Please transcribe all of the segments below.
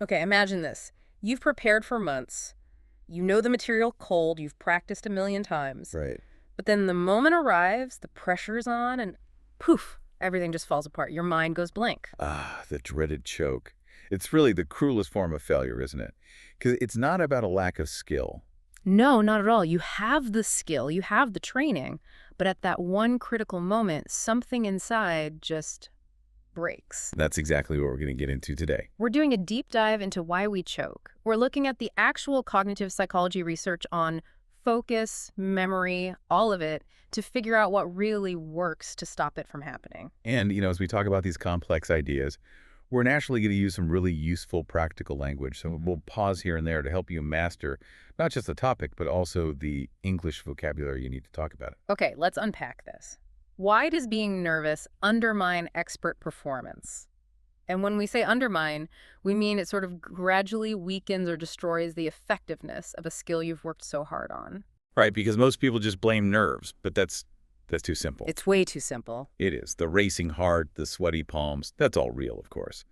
Okay, imagine this. You've prepared for months. You know the material cold. You've practiced a million times. Right. But then the moment arrives, the pressure's on, and poof, everything just falls apart. Your mind goes blank. Ah, the dreaded choke. It's really the cruelest form of failure, isn't it? Because it's not about a lack of skill. No, not at all. You have the skill, you have the training, but at that one critical moment, something inside just breaks. That's exactly what we're going to get into today. We're doing a deep dive into why we choke. We're looking at the actual cognitive psychology research on focus, memory, all of it, to figure out what really works to stop it from happening. And, as we talk about these complex ideas, we're naturally going to use some really useful practical language. So we'll pause here and there to help you master not just the topic, but also the English vocabulary you need to talk about it. Okay, let's unpack this. Why does being nervous undermine expert performance? And when we say undermine, we mean it sort of gradually weakens or destroys the effectiveness of a skill you've worked so hard on. Right, because most people just blame nerves, but that's too simple. It's way too simple. It is. The racing heart, the sweaty palms, that's all real, of course.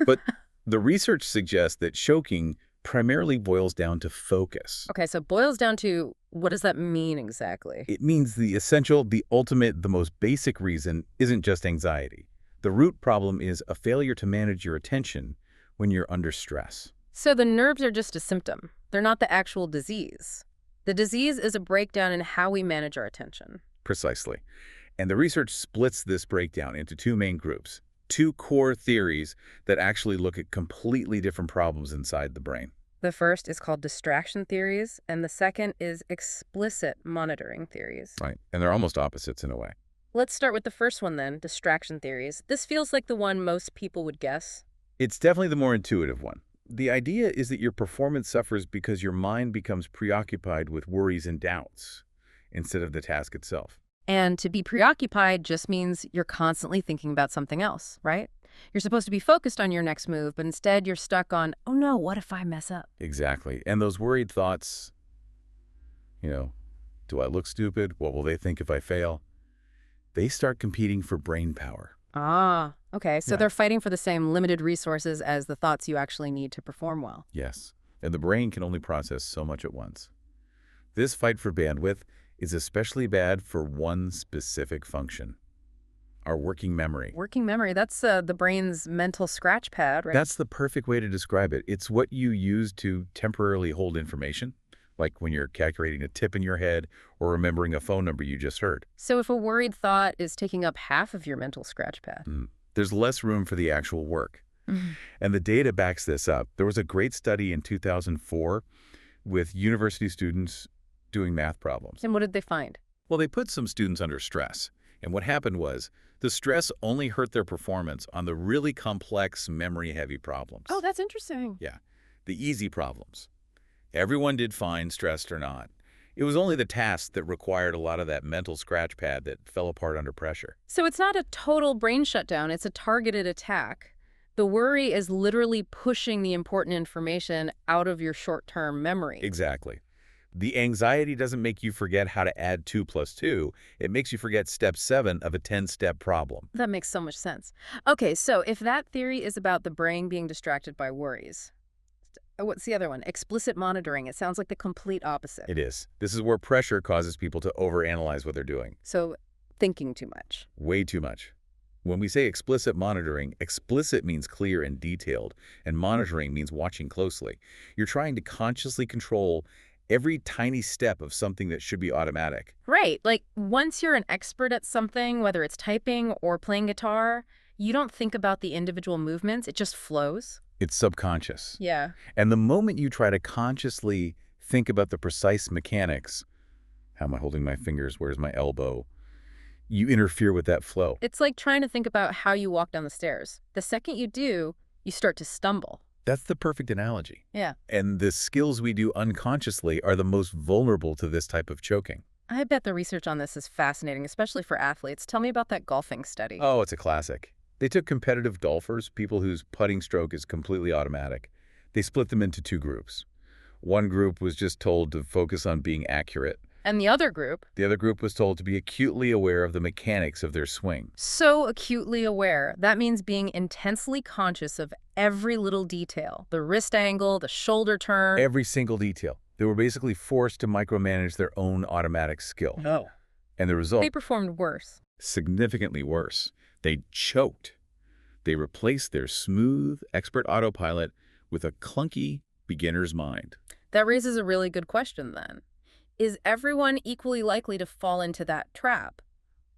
But the research suggests that choking primarily boils down to focus. Okay, so it boils down to, what does that mean exactly? It means the essential, the ultimate, the most basic reason isn't just anxiety. The root problem is a failure to manage your attention when you're under stress. So the nerves are just a symptom. They're not the actual disease. The disease is a breakdown in how we manage our attention. Precisely. And the research splits this breakdown into two main groups, two core theories that actually look at completely different problems inside the brain. The first is called distraction theories, and the second is explicit monitoring theories. Right. And they're almost opposites in a way. Let's start with the first one then, distraction theories. This feels like the one most people would guess. It's definitely the more intuitive one. The idea is that your performance suffers because your mind becomes preoccupied with worries and doubts instead of the task itself. And to be preoccupied just means you're constantly thinking about something else, right? You're supposed to be focused on your next move, but instead you're stuck on, oh no, what if I mess up? Exactly. And those worried thoughts, do I look stupid? What will they think if I fail? They start competing for brain power. Ah, okay. So Yeah. they're fighting for the same limited resources as the thoughts you actually need to perform well. Yes. And the brain can only process so much at once. This fight for bandwidth is especially bad for one specific function, our working memory. Working memory, that's the brain's mental scratch pad, right? That's the perfect way to describe it. It's what you use to temporarily hold information, like when you're calculating a tip in your head or remembering a phone number you just heard. So if a worried thought is taking up half of your mental scratch pad. There's less room for the actual work. And the data backs this up. There was a great study in 2004 with university students doing math problems. And what did they find? Well, they put some students under stress. And what happened was the stress only hurt their performance on the really complex, memory-heavy problems. Oh, that's interesting. Yeah, the easy problems. Everyone did fine, stressed or not. It was only the tasks that required a lot of that mental scratch pad that fell apart under pressure. So it's not a total brain shutdown, it's a targeted attack. The worry is literally pushing the important information out of your short-term memory. Exactly. The anxiety doesn't make you forget how to add 2 plus 2. It makes you forget step 7 of a 10-step problem. That makes so much sense. Okay, so if that theory is about the brain being distracted by worries, what's the other one? Explicit monitoring. It sounds like the complete opposite. It is. This is where pressure causes people to overanalyze what they're doing. So thinking too much. Way too much. When we say explicit monitoring, explicit means clear and detailed, and monitoring means watching closely. You're trying to consciously control every tiny step of something that should be automatic. Right. Like once you're an expert at something, whether it's typing or playing guitar, you don't think about the individual movements. It just flows. It's subconscious. Yeah. And the moment you try to consciously think about the precise mechanics, how am I holding my fingers? Where's my elbow? You interfere with that flow. It's like trying to think about how you walk down the stairs. The second you do, you start to stumble. That's the perfect analogy. Yeah. And the skills we do unconsciously are the most vulnerable to this type of choking. I bet the research on this is fascinating, especially for athletes. Tell me about that golfing study. Oh, it's a classic. They took competitive golfers, people whose putting stroke is completely automatic. They split them into two groups. One group was just told to focus on being accurate. And the other group, The other group was told to be acutely aware of the mechanics of their swing. so acutely aware. That means being intensely conscious of every little detail, the wrist angle, the shoulder turn. Every single detail. They were basically forced to micromanage their own automatic skill. No. And the They result? performed worse. Significantly worse. They choked. They replaced their smooth, expert autopilot with a clunky beginner's mind. That raises a really good question then. Is everyone equally likely to fall into that trap?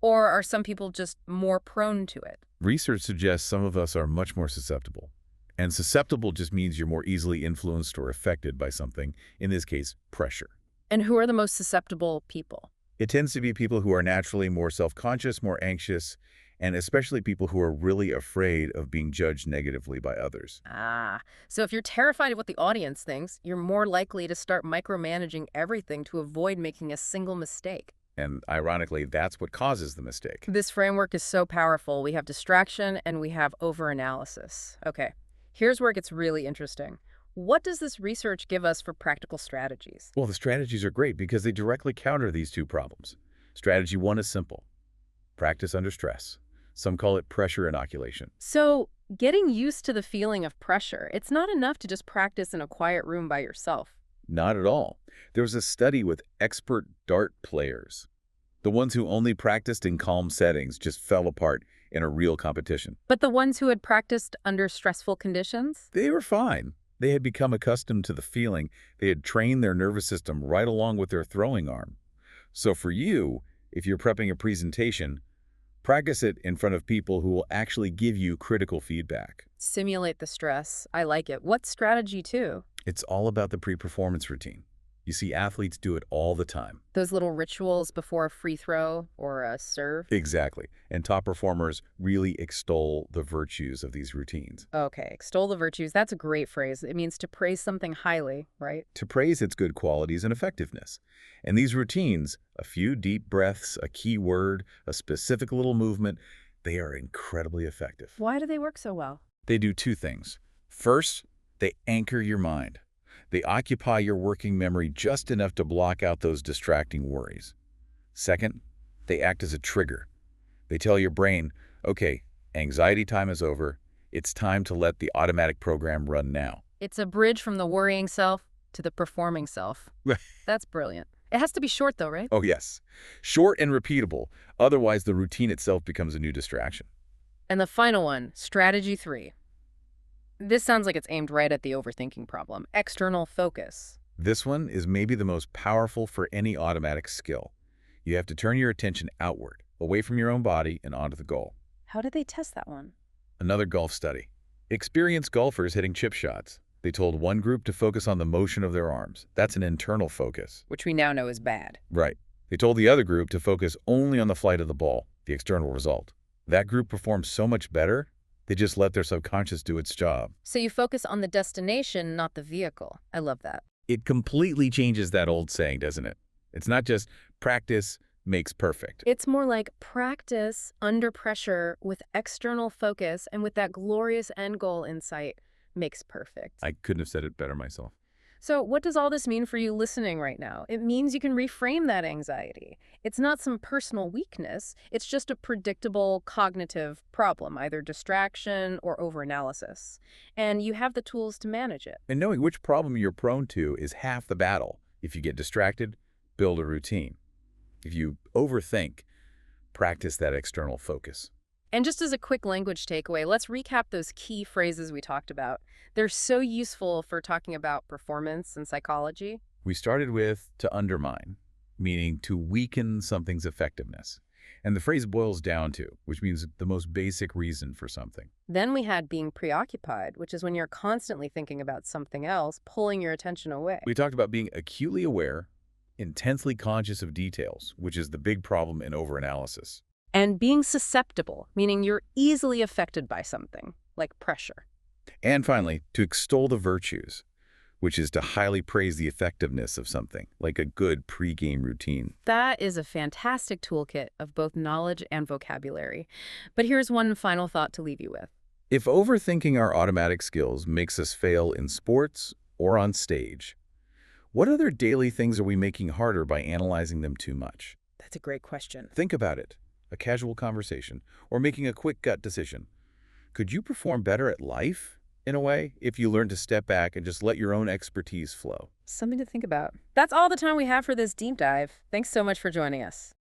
Or are some people just more prone to it? Research suggests some of us are much more susceptible. And susceptible just means you're more easily influenced or affected by something, in this case, pressure. And who are the most susceptible people? It tends to be people who are naturally more self-conscious, more anxious, and especially people who are really afraid of being judged negatively by others. Ah, so if you're terrified of what the audience thinks, you're more likely to start micromanaging everything to avoid making a single mistake. And ironically, that's what causes the mistake. This framework is so powerful. We have distraction and we have overanalysis. Okay, here's where it gets really interesting. What does this research give us for practical strategies? Well, the strategies are great because they directly counter these two problems. Strategy one is simple. Practice under stress. Some call it pressure inoculation. So, getting used to the feeling of pressure, it's not enough to just practice in a quiet room by yourself. Not at all. There was a study with expert dart players. The ones who only practiced in calm settings just fell apart in a real competition. But the ones who had practiced under stressful conditions? They were fine. They had become accustomed to the feeling. They had trained their nervous system right along with their throwing arm. So for you, if you're prepping a presentation, practice it in front of people who will actually give you critical feedback. Simulate the stress. I like it. What's strategy two? It's all about the pre-performance routine. You see athletes do it all the time. Those little rituals before a free throw or a serve? Exactly. And top performers really extol the virtues of these routines. Okay, extol the virtues. That's a great phrase. It means to praise something highly, right? To praise its good qualities and effectiveness. And these routines, a few deep breaths, a key word, a specific little movement, they are incredibly effective. Why do they work so well? They do two things. First, they anchor your mind. They occupy your working memory just enough to block out those distracting worries. Second, they act as a trigger. They tell your brain, okay, anxiety time is over. It's time to let the automatic program run now. It's a bridge from the worrying self to the performing self. That's brilliant. It has to be short though, right? Oh, yes. Short and repeatable. Otherwise, the routine itself becomes a new distraction. And the final one, strategy three. This sounds like it's aimed right at the overthinking problem. External focus. This one is maybe the most powerful for any automatic skill. You have to turn your attention outward, away from your own body and onto the goal. How did they test that one? Another golf study. Experienced golfers hitting chip shots. They told one group to focus on the motion of their arms. That's an internal focus. Which we now know is bad. Right. They told the other group to focus only on the flight of the ball, the external result. That group performed so much better, they just let their subconscious do its job. So you focus on the destination, not the vehicle. I love that. It completely changes that old saying, doesn't it? It's not just practice makes perfect. It's more like practice under pressure with external focus and with that glorious end goal in sight makes perfect. I couldn't have said it better myself. So what does all this mean for you listening right now? It means you can reframe that anxiety. It's not some personal weakness. It's just a predictable cognitive problem, either distraction or overanalysis. And you have the tools to manage it. And knowing which problem you're prone to is half the battle. If you get distracted, build a routine. If you overthink, practice that external focus. And just as a quick language takeaway, let's recap those key phrases we talked about. They're so useful for talking about performance and psychology. We started with to undermine, meaning to weaken something's effectiveness. And the phrase boils down to, which means the most basic reason for something. Then we had being preoccupied, which is when you're constantly thinking about something else, pulling your attention away. We talked about being acutely aware, intensely conscious of details, which is the big problem in overanalysis. And being susceptible, meaning you're easily affected by something, like pressure. And finally, to extol the virtues, which is to highly praise the effectiveness of something, like a good pre-game routine. That is a fantastic toolkit of both knowledge and vocabulary. But here's one final thought to leave you with. If overthinking our automatic skills makes us fail in sports or on stage, What other daily things are we making harder by analyzing them too much? That's a great question. Think about it. A casual conversation, or making a quick gut decision. Could you perform better at life, in a way, if you learn to step back and just let your own expertise flow? Something to think about. That's all the time we have for this deep dive. Thanks so much for joining us.